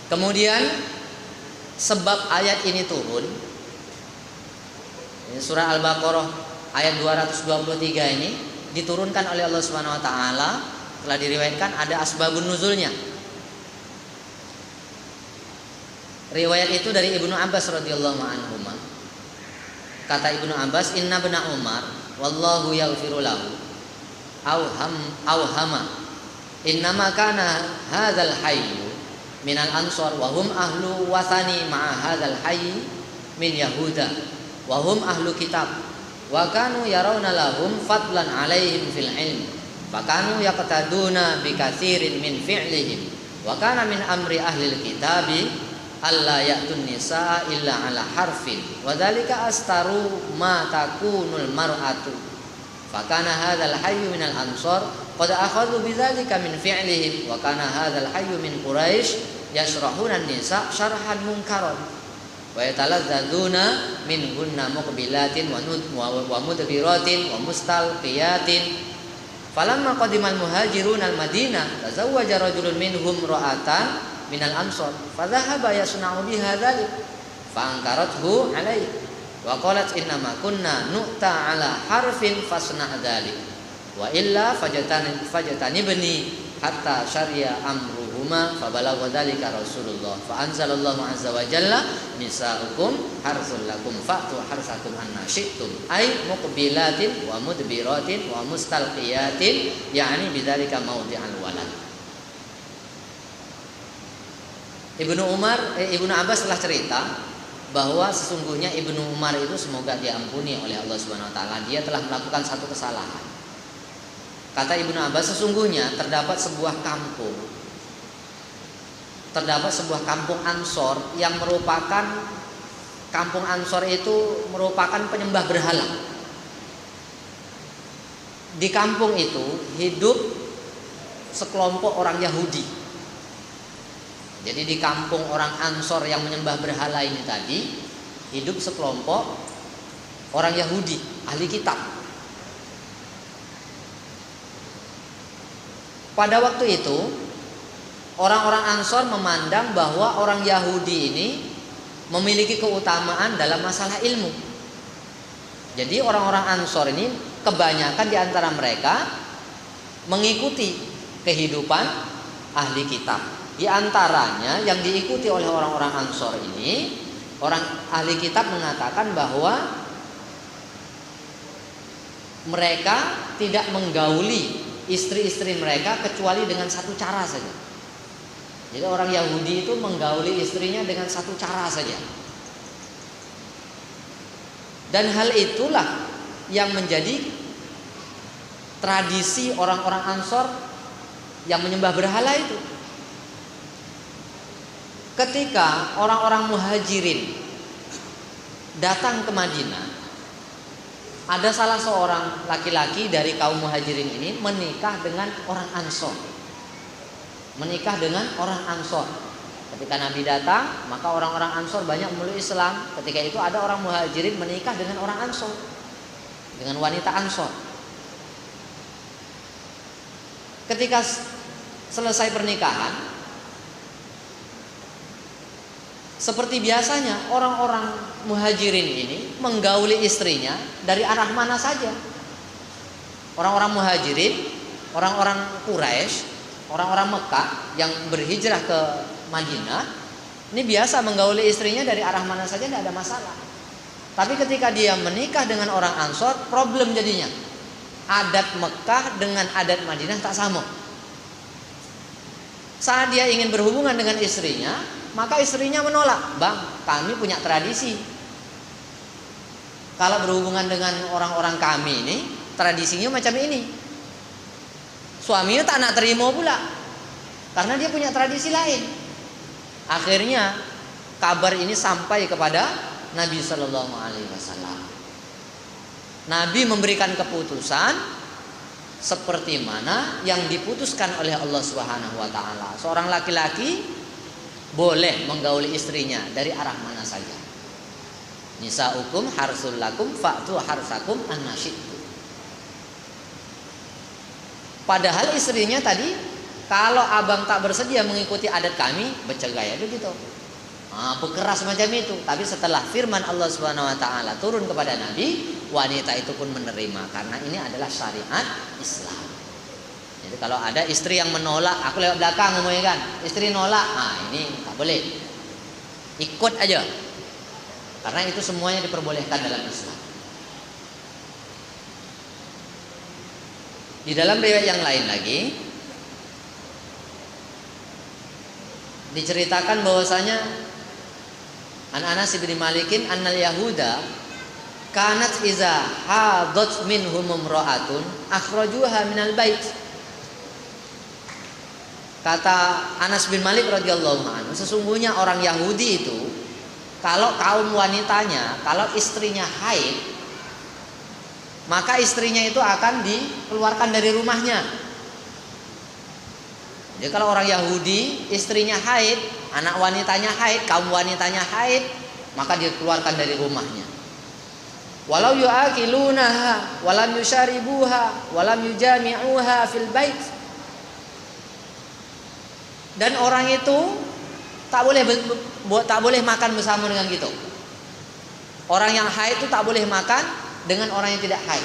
Kemudian sebab ayat ini turun, ini surah Al-Baqarah ayat 223 ini diturunkan oleh Allah Subhanahu wa taala, telah diriwayatkan ada asbabun nuzulnya. Riwayat itu dari Ibnu Abbas radhiyallahu anhu. Kata Ibnu Abbas, "Inna bna Umar wallahu yaghfiru lahu auhama innama kana hadzal hayy minal ansar wa hum ahlu wathani ma'a hadzal hayy min yahuda wa hum ahlu kitab wa kanu yarawna lahum fadlan alaihim fil ilm fa kanu yaqtaduna bi katsirin min fi'lihim wa kana min amri ahli kitabi alla ya'tun nisaa illa ala harfin wa dzalika astaru ma takunul mar'atu fa kana hadzal hayy minal ansar qad akhadhu bidzalika min fi'lihim wa kana hadzal hayy min quraish yasrahuna an-nisa syarhan munkaran wa yataladzadzuna minhunna muqbilatin wa mudbiratin wa mustalqiyatin falamma qadimal muhajirun al-madinah tazawwaja rajulun minhum ra'atan minal ansar fadhahaba yasna'u biha dzalik fa ankarathu alaihi wa qalat inna ma kunna nu'ta ala harfin fasna' dzalik wa illa fajtanibni hatta syariya amruhuma fa balagha dzalika Rasulullah fa anzalallahu azza wa jalla nisaukum harsul lakum fa'tu harsakum anna syi'tum ay muqbilatin wa mudbiratin wa mustalqiyatin yakni bidzalika maudi'al walad. Ibnu Abbas telah cerita bahwa sesungguhnya Ibnu Umar itu semoga diampuni oleh Allah Subhanahu wa taala, dia telah melakukan satu kesalahan. Kata Ibnu Abbas, sesungguhnya terdapat sebuah kampung Ansor yang merupakan kampung Ansor itu merupakan penyembah berhala. Di kampung itu hidup sekelompok orang Yahudi. Jadi di kampung orang Ansor yang menyembah berhala ini tadi hidup sekelompok orang Yahudi, ahli kitab. Pada waktu itu orang-orang Ansor memandang bahwa orang Yahudi ini memiliki keutamaan dalam masalah ilmu. Jadi orang-orang Ansor ini kebanyakan di antara mereka mengikuti kehidupan ahli kitab. Di antaranya yang diikuti oleh orang-orang Ansor ini, orang ahli kitab mengatakan bahwa mereka tidak menggauli istri-istri mereka kecuali dengan satu cara saja. Jadi orang Yahudi itu menggauli istrinya dengan satu cara saja. Dan hal itulah yang menjadi tradisi orang-orang Ansor yang menyembah berhala itu. Ketika orang-orang muhajirin datang ke Madinah, ada salah seorang laki-laki dari kaum muhajirin ini menikah dengan orang Ansor. Ketika Nabi datang, maka orang-orang Ansor banyak memeluk Islam. Ketika itu ada orang muhajirin menikah dengan orang Ansor, dengan wanita Ansor. Ketika selesai pernikahan, seperti biasanya orang-orang muhajirin ini menggauli istrinya dari arah mana saja. Orang-orang muhajirin, orang-orang Quraisy, orang-orang Mekah yang berhijrah ke Madinah, ini biasa menggauli istrinya dari arah mana saja, tidak ada masalah. Tapi ketika dia menikah dengan orang Ansor, problem jadinya. Adat Mekah dengan adat Madinah tak sama. Saat dia ingin berhubungan dengan istrinya, maka istrinya menolak. Bang, kami punya tradisi. Kalau berhubungan dengan orang-orang kami ini, tradisinya macam ini. Suaminya tak nak terima pula, karena dia punya tradisi lain. Akhirnya kabar ini sampai kepada Nabi Shallallahu Alaihi Wasallam. Nabi memberikan keputusan seperti mana yang diputuskan oleh Allah Subhanahu Wa Taala. Seorang laki-laki boleh menggauli istrinya dari arah mana saja. Nisaukum harsul lakum fa'tu harsakum annasyitu. Padahal istrinya tadi kalau abang tak bersedia mengikuti adat kami, bercerai aja gitu. Berkeras macam itu. Tapi setelah firman Allah Subhanahu Wa Taala turun kepada Nabi, wanita itu pun menerima karena ini adalah syariat Islam. Jadi kalau ada istri yang menolak, aku lewat belakang ngomongnya kan, istri nolak, ini tak boleh. Ikut aja. Karena itu semuanya diperbolehkan dalam Islam. Di dalam riwayat yang lain lagi diceritakan bahwasanya Anas bin Malikin annal Yahuda kanat iza hadat minhum imra'atun akhrajuha minal bait. Kata Anas bin Malik radhiyallahu anhu, sesungguhnya orang Yahudi itu kalau kaum wanitanya, kalau istrinya haid, maka istrinya itu akan dikeluarkan dari rumahnya. Jadi kalau orang Yahudi istrinya haid, anak wanitanya haid, kaum wanitanya haid, maka dikeluarkan dari rumahnya. Walau yu'akilunaha walam yusyaribuha walam yujami'uha fil bait. Dan orang itu tak boleh makan bersama dengan gitu. Orang yang haid itu tak boleh makan dengan orang yang tidak haid.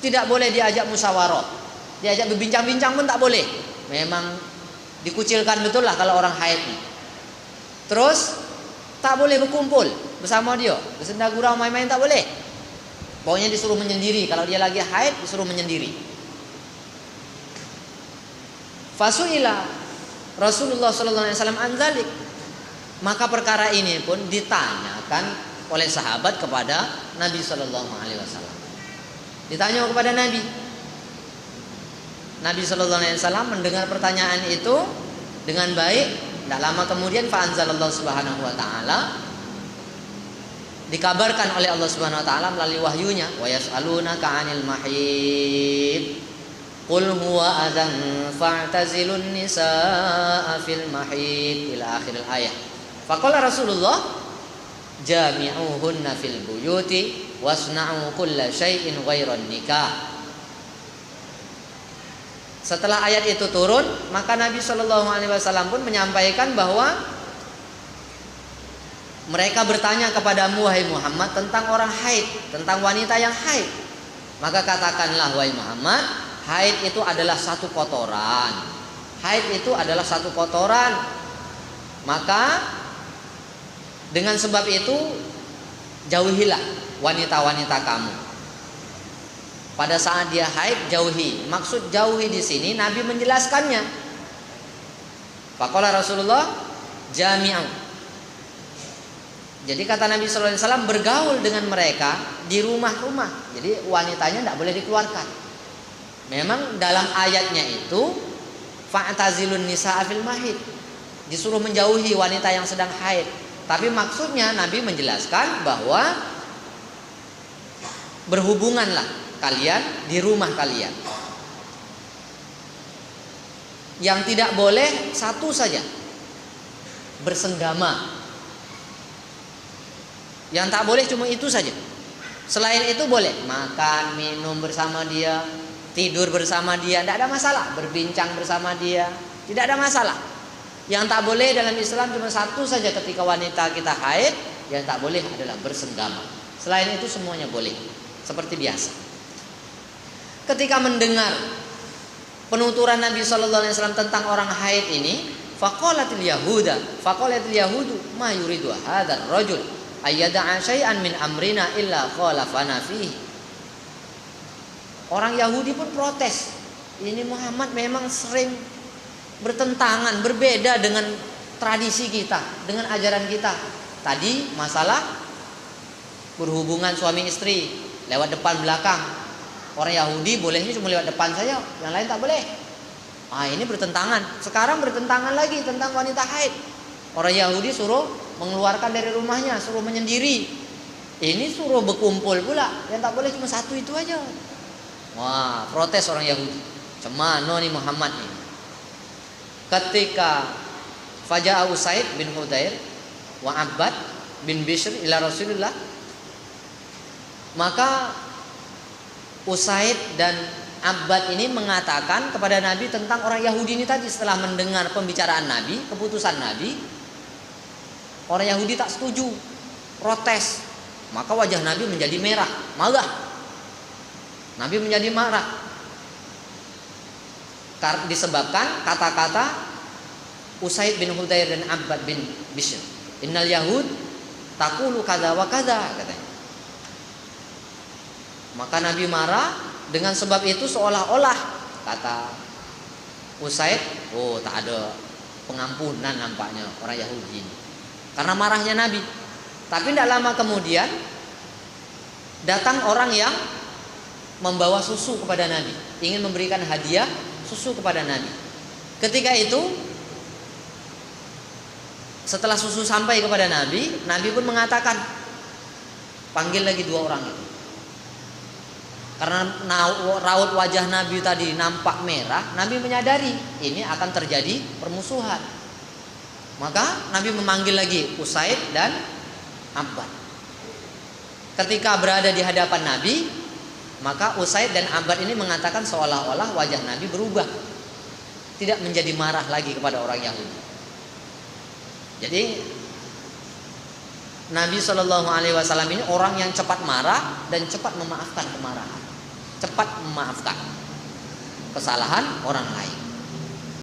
Tidak boleh diajak musyawarah, diajak berbincang-bincang pun tak boleh. Memang dikucilkan betul lah kalau orang haid nih. Terus tak boleh berkumpul bersama dia, bersenda gurau main-main tak boleh. Pokoknya disuruh menyendiri. Kalau dia lagi haid disuruh menyendiri. Fasuila Rasulullah sallallahu alaihi wasallam anzalik. Maka perkara ini pun ditanyakan oleh sahabat kepada Nabi sallallahu alaihi wasallam. Ditanya kepada Nabi. Nabi sallallahu alaihi wasallam mendengar pertanyaan itu dengan baik. Tidak lama kemudian fa anzalallahu subhanahu wa taala, dikabarkan oleh Allah Subhanahu wa taala melalui wahyunya, wa yas'alunaka 'anil mahid qul huwa adan fa'tazilun nisaa fil mahid ila akhir ayat. Faqala Rasulullah jami'uhunna fil buyuti wasna'u kulla syai'in ghairan nikah. Setelah ayat itu turun, maka Nabi Shallallahu Alaihi Wasallam pun menyampaikan bahwa mereka bertanya kepadamu wahai Muhammad tentang orang haid, tentang wanita yang haid. Maka katakanlah wahai Muhammad, haid itu adalah satu kotoran. Haid itu adalah satu kotoran. Maka dengan sebab itu jauhilah wanita-wanita kamu. Pada saat dia haid jauhi. Maksud jauhi di sini Nabi menjelaskannya. Faqala Rasulullah jami'u. Jadi kata Nabi sallallahu alaihi wasallam bergaul dengan mereka di rumah-rumah. Jadi wanitanya tidak boleh dikeluarkan. Memang dalam ayatnya itu fa'tazilun nisaa fil mahid, disuruh menjauhi wanita yang sedang haid. Tapi maksudnya Nabi menjelaskan bahwa berhubunganlah kalian di rumah kalian. Yang tidak boleh satu saja, bersenggama. Yang tak boleh cuma itu saja. Selain itu boleh makan, minum bersama dia, tidur bersama dia, tidak ada masalah. Berbincang bersama dia, tidak ada masalah. Yang tak boleh dalam Islam cuma satu saja ketika wanita kita haid, yang tak boleh adalah bersenggama. Selain itu semuanya boleh, seperti biasa. Ketika mendengar penuturan Nabi Shallallahu Alaihi Wasallam tentang orang haid ini, faqalatil yahudu ma yuridu hadzal rajul ayyada'a syai'an min amrina illa khalafana fihi. Orang Yahudi pun protes. Ini Muhammad memang sering bertentangan, berbeda dengan tradisi kita, dengan ajaran kita. Tadi masalah berhubungan suami istri lewat depan belakang. Orang Yahudi bolehnya cuma lewat depan saja, yang lain tak boleh. Ini bertentangan. Sekarang bertentangan lagi tentang wanita haid. Orang Yahudi suruh mengeluarkan dari rumahnya, suruh menyendiri. Ini suruh berkumpul pula. Yang tak boleh cuma satu itu aja. Wah, protes orang Yahudi. Cemano nih Muhammad nih. Ketika Faja'a Usaid bin Hudair wa Abbad bin Bishr ila Rasulullah, maka Usaid dan Abbad ini mengatakan kepada Nabi tentang orang Yahudi ini tadi. Setelah mendengar pembicaraan Nabi, keputusan Nabi, orang Yahudi tak setuju, protes. Maka wajah Nabi menjadi merah, marah. Nabi menjadi marah disebabkan kata-kata Usaid bin Hudayr dan Abbad bin Bishr. Innal Yahud taqulu kadza wa kadza, katanya. Maka Nabi marah. Dengan sebab itu seolah-olah, kata Usaid, oh tak ada pengampunan nampaknya orang Yahudi ini, karena marahnya Nabi. Tapi tidak lama kemudian datang orang yang membawa susu kepada Nabi, ingin memberikan hadiah susu kepada Nabi. Ketika itu, setelah susu sampai kepada Nabi, Nabi pun mengatakan, panggil lagi dua orang itu. Karena raut wajah Nabi tadi nampak merah, Nabi menyadari ini akan terjadi permusuhan. Maka Nabi memanggil lagi Usaid dan Abbad. Ketika berada di hadapan Nabi, maka Usaid dan Abbad ini mengatakan seolah-olah wajah Nabi berubah, tidak menjadi marah lagi kepada orang Yahudi. Jadi Nabi Shallallahu Alaihi Wasallam ini orang yang cepat marah dan cepat memaafkan kemarahan, cepat memaafkan kesalahan orang lain.